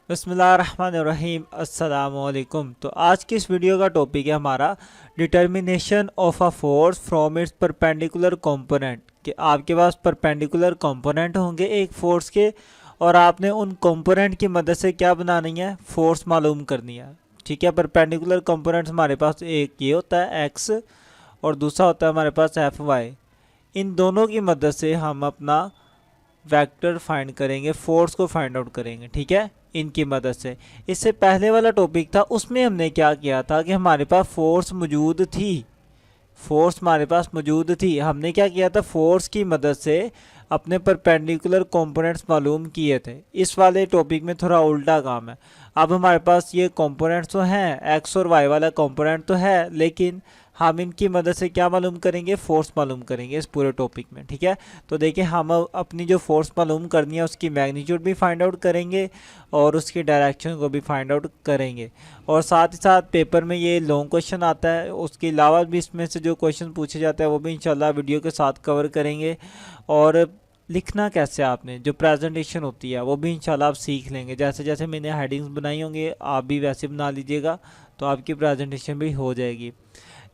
बिस्मिल्लाहिर्रहमानिर्रहीम अस्सलामुअलैकुम। तो आज की इस वीडियो का टॉपिक है हमारा determination of a force from its perpendicular component. कि आपके पास परपेंडिकुलर कंपोनेंट होंगे एक फोर्स के, और आपने उन कंपोनेंट की मदद से क्या बनानी है, फोर्स मालूम करनी है। ठीक है, परपेंडिकुलर कंपोनेंट्स हमारे पास एक ये होता है एक्स और दूसरा होता है हमारे पास एफ वाई। इन दोनों की मदद से हम अपना वेक्टर फाइंड करेंगे, फोर्स को फाइंड आउट करेंगे। ठीक है, इनकी मदद से। इससे पहले वाला टॉपिक था, उसमें हमने क्या किया था कि हमारे पास फोर्स मौजूद थी, फोर्स हमारे पास मौजूद थी। हमने क्या किया था, फोर्स की मदद से अपने परपेंडिकुलर कंपोनेंट्स मालूम किए थे। इस वाले टॉपिक में थोड़ा उल्टा काम है। अब हमारे पास ये कंपोनेंट्स तो हैं, एक्स और वाई वाला कंपोनेंट तो है, लेकिन हम इनकी मदद से क्या मालूम करेंगे, फोर्स मालूम करेंगे इस पूरे टॉपिक में। ठीक है, तो देखिए हम अपनी जो फोर्स मालूम करनी है उसकी मैग्नीट्यूड भी फाइंड आउट करेंगे और उसकी डायरेक्शन को भी फाइंड आउट करेंगे। और साथ ही साथ पेपर में ये लॉन्ग क्वेश्चन आता है, उसके अलावा भी इसमें से जो क्वेश्चन पूछे जाते हैं वो भी इंशाल्लाह वीडियो के साथ कवर करेंगे। और लिखना कैसे आपने, जो प्रेजेंटेशन होती है वो भी इंशाल्लाह आप सीख लेंगे। जैसे जैसे मैंने हेडिंग्स बनाई होंगी आप भी वैसे बना लीजिएगा, तो आपकी प्रेजेंटेशन भी हो जाएगी।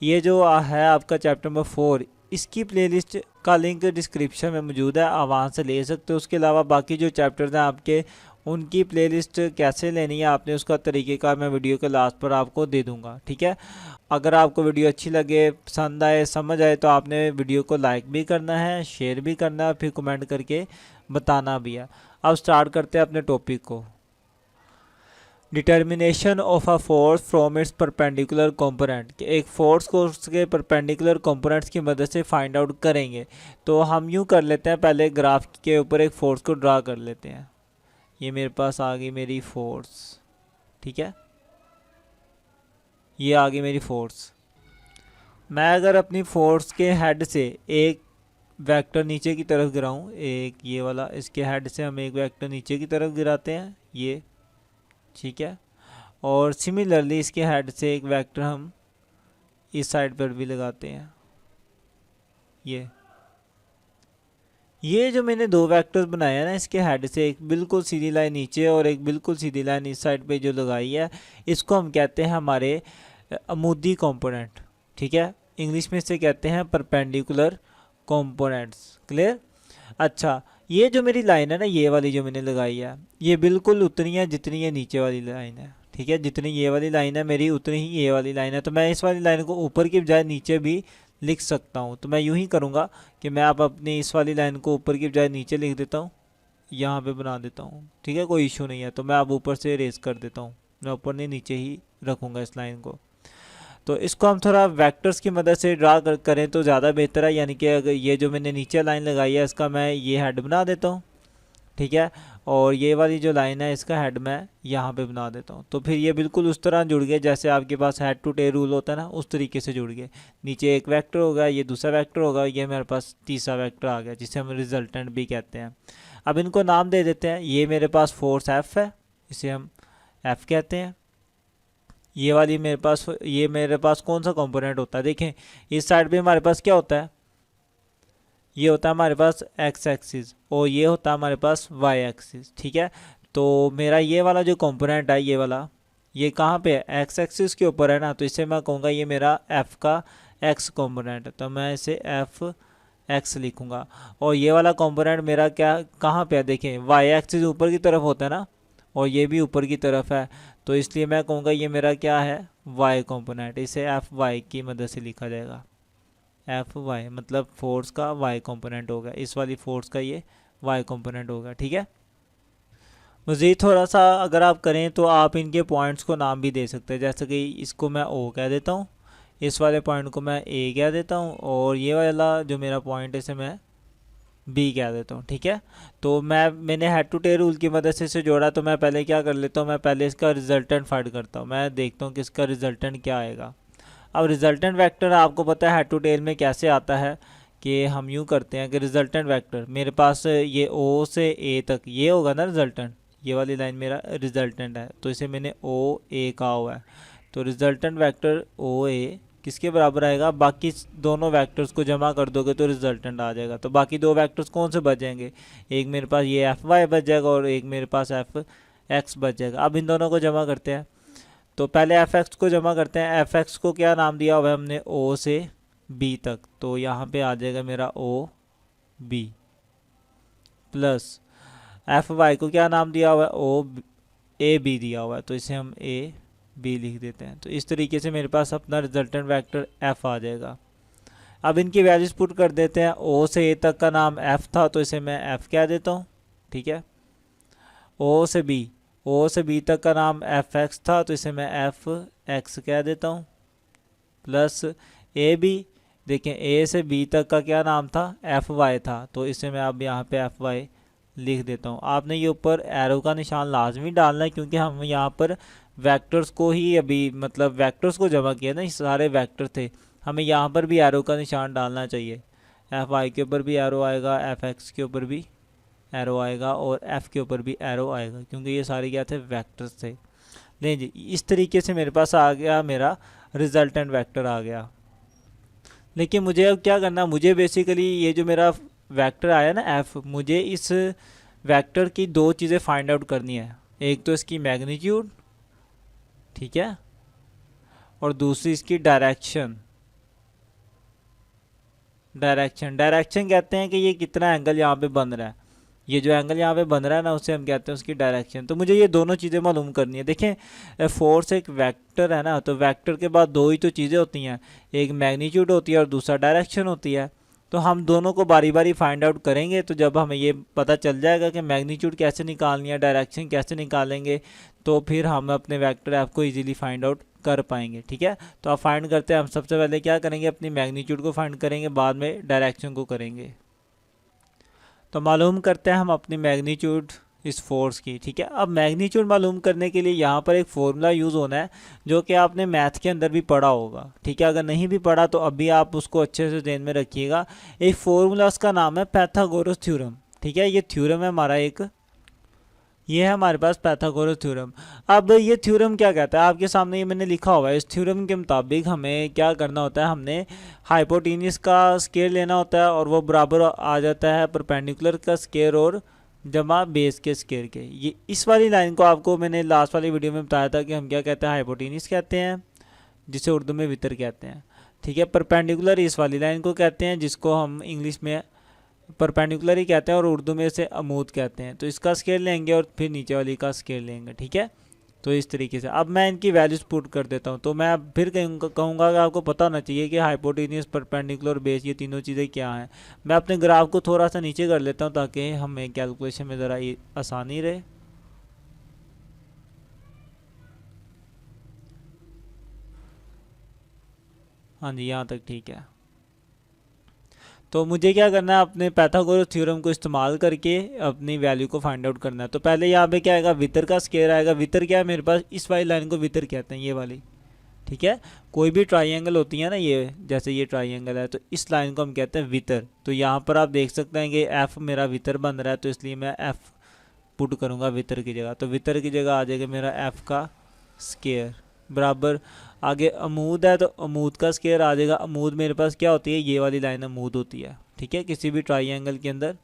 ये जो है आपका चैप्टर नंबर 4, इसकी प्लेलिस्ट का लिंक डिस्क्रिप्शन में मौजूद है, आप वहाँ से ले सकते हो। उसके अलावा बाकी जो चैप्टर्स हैं आपके, उनकी प्लेलिस्ट कैसे लेनी है आपने, उसका तरीक़ेकार मैं वीडियो के लास्ट पर आपको दे दूँगा। ठीक है, अगर आपको वीडियो अच्छी लगे, पसंद आए, समझ आए, तो आपने वीडियो को लाइक भी करना है, शेयर भी करना है, फिर कमेंट करके बताना भी है। अब स्टार्ट करते हैं अपने टॉपिक को। Determination of a force from its perpendicular component. एक फोर्स को उसके परपेंडिकुलर कंपोनेंट्स की मदद से फाइंड आउट करेंगे। तो हम यूँ कर लेते हैं, पहले ग्राफ के ऊपर एक फोर्स को ड्रा कर लेते हैं। ये मेरे पास आ गई मेरी फोर्स, ठीक है, ये आ गई मेरी फोर्स। मैं अगर अपनी फोर्स के हेड से एक वेक्टर नीचे की तरफ गिराऊं, एक ये वाला, इसके हेड से हम एक वेक्टर नीचे की तरफ गिराते हैं ये, ठीक है। और सिमिलरली इसके हेड से एक वेक्टर हम इस साइड पर भी लगाते हैं ये जो मैंने दो वेक्टर्स बनाए हैं ना, इसके हेड से एक बिल्कुल सीधी लाइन नीचे और एक बिल्कुल सीधी लाइन इस साइड पे जो लगाई है, इसको हम कहते हैं हमारे अमूदी कंपोनेंट। ठीक है, इंग्लिश में इसे कहते हैं परपेंडिकुलर कंपोनेंट्स। क्लियर। अच्छा, ये जो मेरी लाइन है ना, ये वाली जो मैंने लगाई है, ये बिल्कुल उतनी है जितनी ये नीचे वाली लाइन है। ठीक है, जितनी ये वाली लाइन है मेरी, उतनी ही ये वाली लाइन है। तो मैं इस वाली लाइन को ऊपर की बजाय नीचे भी लिख सकता हूँ। तो मैं यूँ ही करूँगा कि मैं अब अपनी इस वाली लाइन को ऊपर की बजाय नीचे लिख देता हूँ, यहाँ पे बना देता हूँ। ठीक है, कोई इशू नहीं है। तो मैं अब ऊपर से रेस कर देता हूँ, मैं ऊपर नहीं नीचे ही रखूँगा इस लाइन को। तो इसको हम थोड़ा वेक्टर्स की मदद से ड्रा करें तो ज़्यादा बेहतर है। यानी कि अगर ये जो मैंने नीचे लाइन लगाई है, इसका मैं ये हेड बना देता हूँ। ठीक है, और ये वाली जो लाइन है इसका हेड मैं यहाँ पे बना देता हूँ। तो फिर ये बिल्कुल उस तरह जुड़ गए जैसे आपके पास हेड टू टेल रूल होता है ना, उस तरीके से जुड़ गए। नीचे एक वेक्टर होगा, ये दूसरा वेक्टर होगा, ये मेरे पास तीसरा वेक्टर आ गया जिसे हम रिजल्टेंट भी कहते हैं। अब इनको नाम दे देते हैं। ये मेरे पास फोर्स एफ है, इसे हम एफ कहते हैं। ये मेरे पास कौन सा कंपोनेंट होता है, देखें इस साइड पे हमारे पास क्या होता है, ये होता है हमारे पास एक्स एक्सिस और ये होता है हमारे पास वाई एक्सिस। ठीक है, तो मेरा ये वाला जो कंपोनेंट है, ये वाला, ये कहाँ पे है, एक्स एक्सिस के ऊपर है ना, तो इसे मैं कहूँगा ये मेरा एफ का एक्स कंपोनेंट है। तो मैं इसे एफ एक्स लिखूँगा। और ये वाला कंपोनेंट मेरा क्या कहाँ पे है, देखें वाई एक्सिस ऊपर की तरफ होता है ना, और ये भी ऊपर की तरफ है, तो इसलिए मैं कहूँगा ये मेरा क्या है, वाई कंपोनेंट। इसे एफ वाई की मदद से लिखा जाएगा। एफ वाई मतलब फोर्स का वाई कंपोनेंट होगा, इस वाली फोर्स का ये वाई कंपोनेंट होगा। ठीक है, मज़ीद थोड़ा सा अगर आप करें तो आप इनके पॉइंट्स को नाम भी दे सकते हैं। जैसे कि इसको मैं ओ कह देता हूँ, इस वाले पॉइंट को मैं ए कह देता हूँ, और ये वाला जो मेरा पॉइंट है इसे मैं बी कह देता हूँ। ठीक है, तो मैंने हेड टू टेल रूल की मदद से इसे जोड़ा। तो मैं पहले क्या कर लेता हूँ, मैं पहले इसका रिजल्टेंट फाइंड करता हूँ। मैं देखता हूँ कि इसका रिजल्टेंट क्या आएगा। अब रिजल्टेंट वेक्टर आपको पता है हेड टू टेल में कैसे आता है, कि हम यूँ करते हैं कि रिजल्टेंट वेक्टर मेरे पास ये ओ से ए तक ये होगा ना रिजल्टेंट, ये वाली लाइन मेरा रिजल्टेंट है, तो इसे मैंने ओ ए कहा हुआ है। तो रिजल्टेंट वेक्टर ओ ए किसके बराबर आएगा, बाकी दोनों वेक्टर्स को जमा कर दोगे तो रिजल्टेंट आ जाएगा। तो बाकी दो वेक्टर्स कौन से बच जाएंगे, एक मेरे पास ये एफ वाई बच जाएगा और एक मेरे पास एफ एक्स बच जाएगा। अब इन दोनों को जमा करते हैं, तो पहले एफ एक्स को जमा करते हैं। एफ एक्स को क्या नाम दिया हुआ है हमने, ओ से बी तक, तो यहाँ पे आ जाएगा मेरा O B, plus F y को क्या नाम दिया हुआ है, ओ ए बी दिया हुआ है, तो इसे हम ए बी लिख देते हैं। तो इस तरीके से मेरे पास अपना रिजल्टेंट वेक्टर एफ आ जाएगा। अब इनकी वैल्यूज पुट कर देते हैं। ओ से ए तक का नाम एफ था, तो इसे मैं एफ कह देता हूँ, ठीक है। ओ से बी तक का नाम एफ एक्स था, तो इसे मैं एफ एक्स कह देता हूँ, प्लस ए बी, देखें ए से बी तक का क्या नाम था, एफ वाई था, तो इसे मैं अब यहाँ पे एफ वाई लिख देता हूँ। आपने ये ऊपर एरो का निशान लाजमी डालना है, क्योंकि हम यहाँ पर वेक्टर्स को ही अभी मतलब वेक्टर्स को जमा किया ना, सारे वेक्टर थे, हमें यहाँ पर भी एरो का निशान डालना चाहिए। एफ वाई के ऊपर भी एरो आएगा, एफ एक्स के ऊपर भी एरो आएगा और एफ के ऊपर भी एरो आएगा, क्योंकि ये सारे क्या थे, वेक्टर्स थे। नहीं जी, इस तरीके से मेरे पास आ गया, मेरा रिजल्टेंट वेक्टर आ गया। लेकिन मुझे अब क्या करना, मुझे बेसिकली ये जो मेरा वेक्टर आया ना एफ, मुझे इस वेक्टर की दो चीज़ें फाइंड आउट करनी है। एक तो इसकी मैग्नीट्यूड, ठीक है, और दूसरी इसकी डायरेक्शन। डायरेक्शन कहते हैं कि ये कितना एंगल यहाँ पे बन रहा है, ये जो एंगल यहाँ पे बन रहा है ना, उसे हम कहते हैं उसकी डायरेक्शन। तो मुझे ये दोनों चीज़ें मालूम करनी है। देखें फोर्स एक वेक्टर है ना, तो वेक्टर के बाद दो ही तो चीज़ें होती हैं, एक मैग्नीट्यूड होती है और दूसरा डायरेक्शन होती है। तो हम दोनों को बारी बारी फाइंड आउट करेंगे, तो जब हमें ये पता चल जाएगा कि मैग्नीट्यूड कैसे निकालनी है, डायरेक्शन कैसे निकालेंगे, तो फिर हम अपने वेक्टर एफ को ईजिली फाइंड आउट कर पाएंगे, ठीक है। तो आप फाइंड करते हैं, हम सबसे पहले क्या करेंगे, अपनी मैग्नीट्यूड को फाइंड करेंगे, बाद में डायरेक्शन को करेंगे। तो मालूम करते हैं हम अपनी मैग्नीट्यूड इस फोर्स की, ठीक है। अब मैग्नीट्यूड मालूम करने के लिए यहाँ पर एक फॉर्मूला यूज़ होना है, जो कि आपने मैथ के अंदर भी पढ़ा होगा, ठीक है। अगर नहीं भी पढ़ा तो अभी आप उसको अच्छे से ध्यान में रखिएगा। एक फॉर्मूला, उसका नाम है पाइथागोरस थ्योरम, ठीक है। ये थ्योरम है हमारा एक, ये है हमारे पास पाइथागोरस थ्योरम। अब ये थ्योरम क्या कहता है, आपके सामने ये मैंने लिखा हुआ है। इस थ्योरम के मुताबिक हमें क्या करना होता है, हमने हाइपोटेन्यूस का स्केयर लेना होता है और वो बराबर आ जाता है परपेंडिकुलर का स्केयर और जमा बेस के स्केयर के। ये इस वाली लाइन को आपको मैंने लास्ट वाली वीडियो में बताया था कि हम क्या कहते हैं, हाइपोटेन्यूस कहते हैं, जिसे उर्दू में वितर कहते हैं, ठीक है। परपेंडिकुलर इस वाली लाइन को कहते हैं, जिसको हम इंग्लिश में परपेंडिकुलर ही कहते हैं और उर्दू में इसे अमूद कहते हैं। तो इसका स्केल लेंगे और फिर नीचे वाली का स्केल लेंगे, ठीक है। तो इस तरीके से अब मैं इनकी वैल्यूज पुट कर देता हूँ। तो मैं अब फिर कहूँगा कि आपको पता होना चाहिए कि हाइपोटेन्यूस, परपेंडिकुलर, बेस, ये तीनों चीज़ें क्या हैं। मैं अपने ग्राफ को थोड़ा सा नीचे कर लेता हूँ ताकि हमें कैलकुलेशन में ज़रा आसानी रहे। हाँ जी, यहाँ तक ठीक है। तो मुझे क्या करना है, अपने पाइथागोरस थ्योरम को इस्तेमाल करके अपनी वैल्यू को फाइंड आउट करना है। तो पहले यहाँ पे क्या आएगा, वितर का स्केयर आएगा। वितर क्या है मेरे पास, इस वाली लाइन को वितर कहते हैं, ये वाली, ठीक है। कोई भी ट्राइंगल होती है ना, ये जैसे ये ट्राइंगल है, तो इस लाइन को हम कहते हैं वितर। तो यहाँ पर आप देख सकते हैं कि एफ मेरा वितर बन रहा है, तो इसलिए मैं एफ पुट करूँगा वितर की जगह। तो वितर की जगह आ जाएगा मेरा एफ का स्केयर बराबर, आगे अमूद है तो अमूद का स्केयर आ जाएगा। अमूद मेरे पास क्या होती है, ये वाली लाइन अमूद होती है, ठीक है। किसी भी ट्राइंगल के अंदर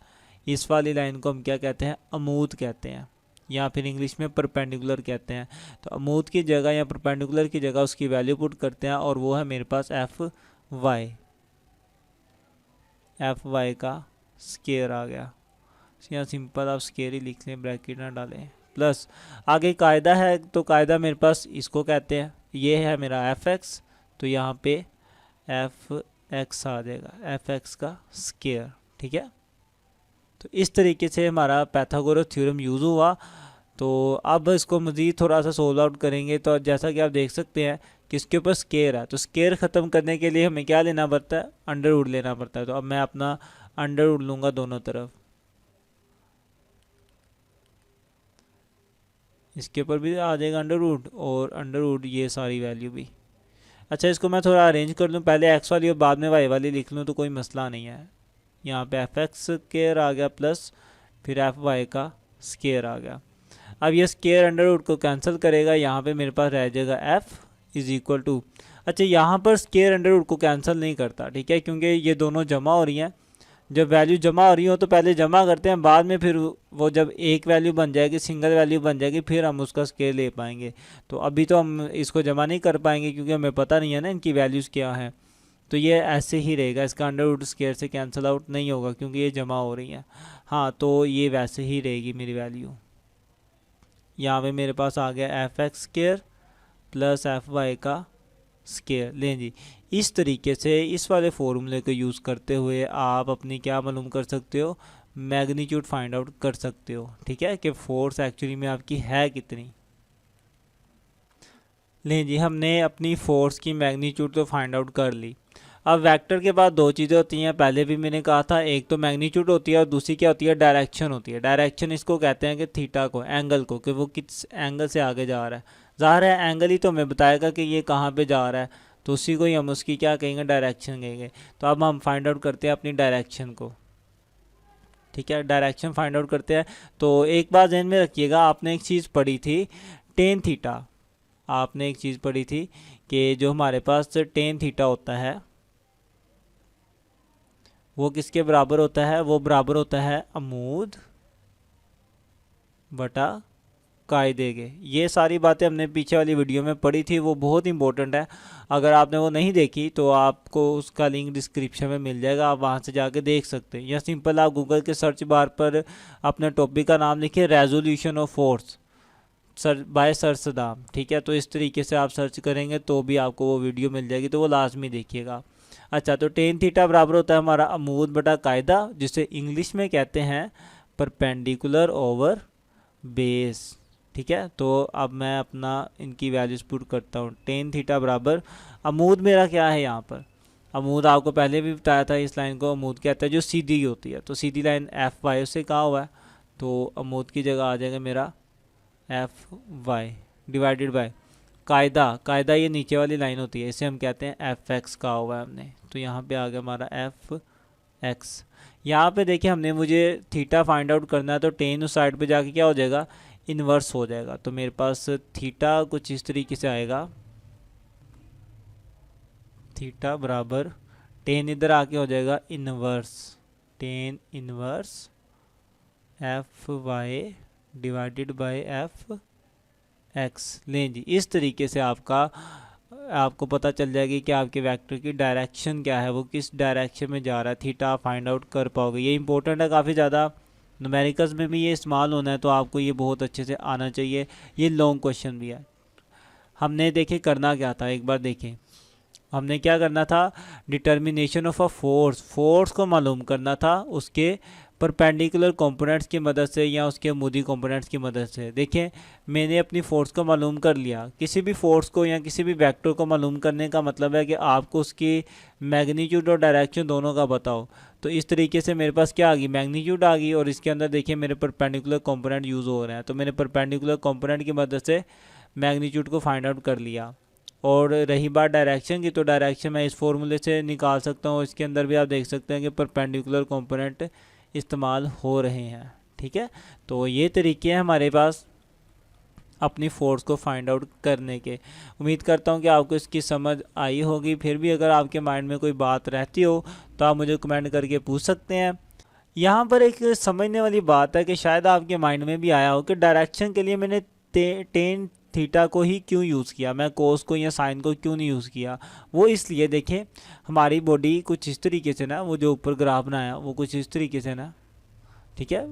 इस वाली लाइन को हम क्या कहते हैं, अमूद कहते हैं, या फिर इंग्लिश में परपेंडिकुलर कहते हैं। तो अमूद की जगह या परपेंडिकुलर की जगह उसकी वैल्यू पुट करते हैं, और वो है मेरे पास एफ वाई का स्केयर आ गया। यहाँ सिंपल आप स्केयर ही लिख लें, ब्रैकेट ना डालें, प्लस आगे कायदा है, तो कायदा मेरे पास इसको कहते हैं, ये है मेरा एफ एक्स, तो यहाँ पे एफ एक्स आ जाएगा, एफ एक्स का स्केयर, ठीक है। तो इस तरीके से हमारा पाइथागोरस थ्योरम यूज़ हुआ। तो अब इसको मज़ीद थोड़ा सा सोल्व आउट करेंगे। तो जैसा कि आप देख सकते हैं कि इसके ऊपर स्केयर है, तो स्केयर ख़त्म करने के लिए हमें क्या लेना पड़ता है, अंडर वुड लेना पड़ता है। तो अब मैं अपना अंडर वुड लूँगा दोनों तरफ, इसके ऊपर भी आ जाएगा अंडर वुड और अंडर वुड ये सारी वैल्यू भी। अच्छा, इसको मैं थोड़ा अरेंज कर लूँ, पहले एक्स वाली और बाद में वाई वाली लिख लूँ, तो कोई मसला नहीं है। यहाँ पे एफ एक्स स्केयर आ गया प्लस फिर एफ वाई का स्केयर आ गया। अब ये स्केयर अंडर वुड को कैंसिल करेगा, यहाँ पे मेरे पास रह जाएगा एफ इज़ इक्वल टू, अच्छा यहाँ पर स्केयर अंडर वुड को कैंसिल नहीं करता, ठीक है, क्योंकि ये दोनों जमा हो रही हैं। जब वैल्यू जमा हो रही हो तो पहले जमा करते हैं, बाद में फिर वो जब एक वैल्यू बन जाएगी, सिंगल वैल्यू बन जाएगी, फिर हम उसका स्केयर ले पाएंगे। तो अभी तो हम इसको जमा नहीं कर पाएंगे क्योंकि हमें पता नहीं है ना इनकी वैल्यूज़ क्या हैं। तो ये ऐसे ही रहेगा, इसका अंडर रूट स्केयर से कैंसिल आउट नहीं होगा क्योंकि ये जमा हो रही है। हाँ, तो ये वैसे ही रहेगी मेरी वैल्यू। यहाँ पे मेरे पास आ गया F x square plus F y का स्केयर। लें जी, इस तरीके से इस वाले फॉर्मूले को यूज़ करते हुए आप अपनी क्या मालूम कर सकते हो, मैग्नीट्यूड फाइंड आउट कर सकते हो। ठीक है, कि फोर्स एक्चुअली में आपकी है कितनी। लें जी, हमने अपनी फोर्स की मैग्नीट्यूड तो फाइंड आउट कर ली। अब वेक्टर के बाद दो चीज़ें होती हैं, पहले भी मैंने कहा था, एक तो मैग्नीट्यूड होती है और दूसरी क्या होती है, डायरेक्शन होती है। डायरेक्शन इसको कहते हैं कि थीटा को, एंगल को, कि वो किस एंगल से आगे जा रहा है। ज़ाहिर है एंगल ही तो हमें बताएगा कि ये कहाँ पे जा रहा है, तो उसी को ही हम उसकी क्या कहेंगे, डायरेक्शन कहेंगे। तो अब हम फाइंड आउट करते हैं अपनी डायरेक्शन को। ठीक है, डायरेक्शन फाइंड आउट करते हैं। तो एक बात ध्यान में रखिएगा, आपने एक चीज़ पढ़ी थी टेन थीटा, आपने एक चीज़ पढ़ी थी कि जो हमारे पास टेन थीटा होता है वो किसके बराबर होता है, वो बराबर होता है अमूद बटा कायदे के। ये सारी बातें हमने पीछे वाली वीडियो में पढ़ी थी, वो बहुत इंपॉर्टेंट है। अगर आपने वो नहीं देखी तो आपको उसका लिंक डिस्क्रिप्शन में मिल जाएगा, आप वहाँ से जाके देख सकते हैं। या सिंपल आप गूगल के सर्च बार पर अपने टॉपिक का नाम लिखिए, resolution of force sir by sir Saddam. ठीक है, तो इस तरीके से आप सर्च करेंगे तो भी आपको वो वीडियो मिल जाएगी, तो वो लाजमी देखिएगा। अच्छा, तो टेन थीटा बराबर होता है हमारा अमूद बटा कायदा, जिसे इंग्लिश में कहते हैं परपेंडिकुलर ओवर बेस। ठीक है, तो अब मैं अपना इनकी वैल्यूज पुट करता हूँ। टेन थीटा बराबर अमूद मेरा क्या है यहाँ पर, अमूद आपको पहले भी बताया था, इस लाइन को अमूद कहता है जो सीधी होती है। तो सीधी लाइन एफ वाई से कहा हुआ है, तो अमूद की जगह आ जाएगा मेरा एफ वाई डिवाइडेड बाय कायदा। कायदा ये नीचे वाली लाइन होती है, इसे हम कहते हैं एफ एक्स कहा हुआ है हमने। तो यहाँ पे आ गया हमारा एफ एक्स। यहाँ पे देखिए हमने, मुझे थीटा फाइंड आउट करना है, तो टेन उस साइड पे जाके क्या हो जाएगा, इन्वर्स हो जाएगा। तो मेरे पास थीटा कुछ इस तरीके से आएगा, थीटा बराबर टेन इधर आके हो जाएगा inverse, tan inverse F y divided by F x. लें जी, इस तरीके से आपको पता चल जाएगी कि आपके वेक्टर की डायरेक्शन क्या है, वो किस डायरेक्शन में जा रहा है। थीटा आप फाइंड आउट कर पाओगे, ये इंपॉर्टेंट है काफ़ी ज़्यादा, न्यूमेरिकल्स में भी ये इस्तेमाल होना है, तो आपको ये बहुत अच्छे से आना चाहिए। ये लॉन्ग क्वेश्चन भी है। हमने देखे करना क्या था, एक बार देखें हमने क्या करना था, determination of a force, force को मालूम करना था उसके परपेंडिकुलर कंपोनेंट्स की मदद से या उसके अमूदी कंपोनेंट्स की मदद से। देखें, मैंने अपनी फोर्स को मालूम कर लिया। किसी भी फोर्स को या किसी भी वेक्टर को मालूम करने का मतलब है कि आपको उसकी मैग्नीट्यूड और डायरेक्शन दोनों का बताओ। तो इस तरीके से मेरे पास क्या आ गई, मैग्नीट्यूड आ गई, और इसके अंदर देखिए मेरे परपेंडिकुलर कंपोनेंट यूज़ हो रहे हैं, तो मैंने परपेंडिकुलर कंपोनेंट की मदद से मैग्नीट्यूड को फाइंड आउट कर लिया। और रही बात डायरेक्शन की, तो डायरेक्शन मैं इस फॉर्मूले से निकाल सकता हूँ। इसके अंदर भी आप देख सकते हैं कि परपेंडिकुलर कंपोनेंट इस्तेमाल हो रहे हैं। ठीक है, तो ये तरीके हैं हमारे पास अपनी फोर्स को फाइंड आउट करने के। उम्मीद करता हूँ कि आपको इसकी समझ आई होगी। फिर भी अगर आपके माइंड में कोई बात रहती हो तो आप मुझे कमेंट करके पूछ सकते हैं। यहाँ पर एक समझने वाली बात है कि शायद आपके माइंड में भी आया हो कि डायरेक्शन के लिए मैंने टेन थीटा को ही क्यों यूज़ किया, मैं कोस को या साइन को क्यों नहीं यूज़ किया। वो इसलिए, देखें हमारी बॉडी कुछ इस तरीके से ना, वो जो ऊपर ग्राफ बनाया वो कुछ इस तरीके से ना, ठीक है,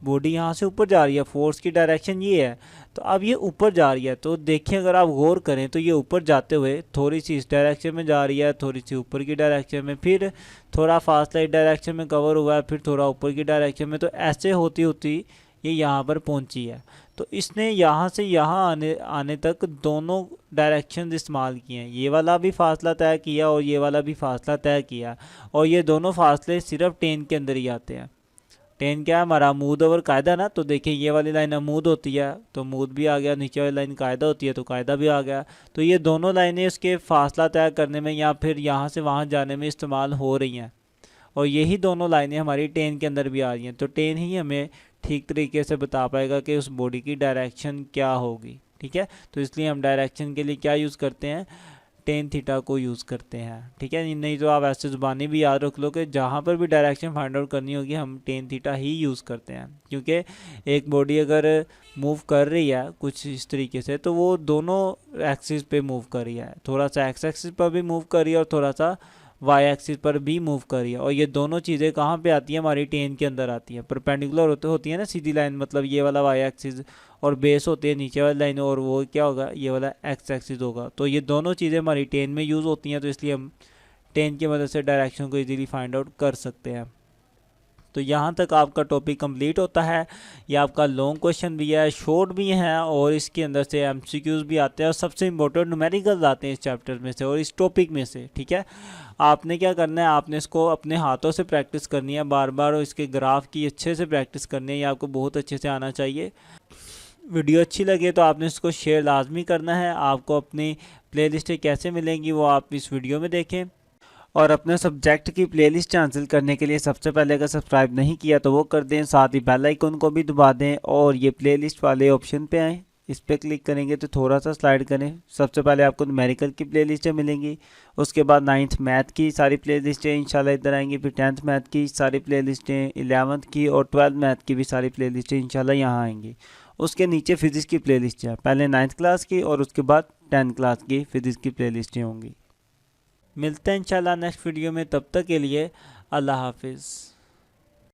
बॉडी यहाँ से ऊपर जा रही है, फोर्स की डायरेक्शन ये है, तो अब ये ऊपर जा रही है। तो देखें अगर आप गौर करें तो ये ऊपर जाते हुए थोड़ी सी इस डायरेक्शन में जा रही है, थोड़ी सी ऊपर की डायरेक्शन में, फिर थोड़ा फासला इस डायरेक्शन में कवर हुआ है, फिर थोड़ा ऊपर की डायरेक्शन में। तो ऐसे होती होती ये यहाँ पर पहुँची है। तो इसने यहाँ से यहाँ आने तक दोनों डायरेक्शन इस्तेमाल किए हैं। ये वाला भी फासला तय किया और ये वाला भी फासला तय किया, और ये दोनों फासले सिर्फ टेन के अंदर ही आते हैं। टेन क्या है हमारा, अमूद और कायदा ना। तो देखिए ये वाली लाइन अमूद होती है तो अमूद भी आ गया, नीचे वाली लाइन कायदा होती है तो कायदा भी आ गया। तो ये दोनों लाइनें उसके फासला तय करने में या फिर यहाँ से वहाँ जाने में इस्तेमाल हो रही हैं, और यही दोनों लाइनें हमारी टेन के अंदर भी आ रही हैं। तो टेन ही हमें ठीक तरीके से बता पाएगा कि उस बॉडी की डायरेक्शन क्या होगी। ठीक है, तो इसलिए हम डायरेक्शन के लिए क्या यूज़ करते हैं, टेन थीटा को यूज़ करते हैं, ठीक है। नहीं तो आप ऐसे ज़ुबानी भी याद रख लो कि जहाँ पर भी डायरेक्शन फाइंड आउट करनी होगी हम टेन थीटा ही यूज़ करते हैं, क्योंकि एक बॉडी अगर मूव कर रही है कुछ इस तरीके से तो वो दोनों एक्सिस पे मूव कर रही है, थोड़ा सा एक्स एक्सिस पर भी मूव कर रही है और थोड़ा सा वाई एक्सिस पर भी मूव कर रही है। और ये दोनों चीज़ें कहाँ पे आती हैं, हमारी टेन के अंदर आती है। परपेंडिकुलर होती है ना सीधी लाइन, मतलब ये वाला वाई एक्सिस, और बेस होती है नीचे वाली लाइन, और वो क्या होगा, ये वाला एक्स एक्सिस होगा। तो ये दोनों चीज़ें हमारी टेन में यूज़ होती हैं, तो इसलिए हम टेन की मदद से डायरेक्शन को इजीली फाइंड आउट कर सकते हैं। तो यहाँ तक आपका टॉपिक कंप्लीट होता है। ये आपका लॉन्ग क्वेश्चन भी है, शॉर्ट भी है, और इसके अंदर से एमसीक्यूज भी आते हैं, और सबसे इंपॉर्टेंट न्यूमेरिकल्स आते हैं इस चैप्टर में से और इस टॉपिक में से, ठीक है। आपने क्या करना है, आपने इसको अपने हाथों से प्रैक्टिस करनी है बार बार, और इसके ग्राफ की अच्छे से प्रैक्टिस करनी है, ये आपको बहुत अच्छे से आना चाहिए। वीडियो अच्छी लगे तो आपने इसको शेयर लाजमी करना है। आपको अपनी प्लेलिस्टें कैसे मिलेंगी वो आप इस वीडियो में देखें, और अपने सब्जेक्ट की प्लेलिस्ट हासिल करने के लिए सबसे पहले अगर सब्सक्राइब नहीं किया तो वो कर दें, साथ ही बेल आइकन को भी दबा दें, और ये प्लेलिस्ट वाले ऑप्शन पे आएँ, इस पर क्लिक करेंगे तो थोड़ा सा स्लाइड करें। सबसे पहले आपको न्यूमेरिकल की प्लेलिस्टें मिलेंगी, उसके बाद 9th मैथ की सारी प्लेलिस्टें इंशाल्लाह इधर आएंगी, फिर 10th मैथ की सारी प्लेलिस्टें, 11th की और 12th मैथ की भी सारी प्लेलिस्टें इंशाल्लाह यहाँ आएंगी। उसके नीचे फिज़िक्स की प्लेलिस्ट है, पहले 9th क्लास की और उसके बाद 10th क्लास की फिज़िक्स की प्लेलिस्टें होंगी। मिलते हैं इंशाल्लाह नेक्स्ट वीडियो में, तब तक के लिए अल्लाह हाफिज़।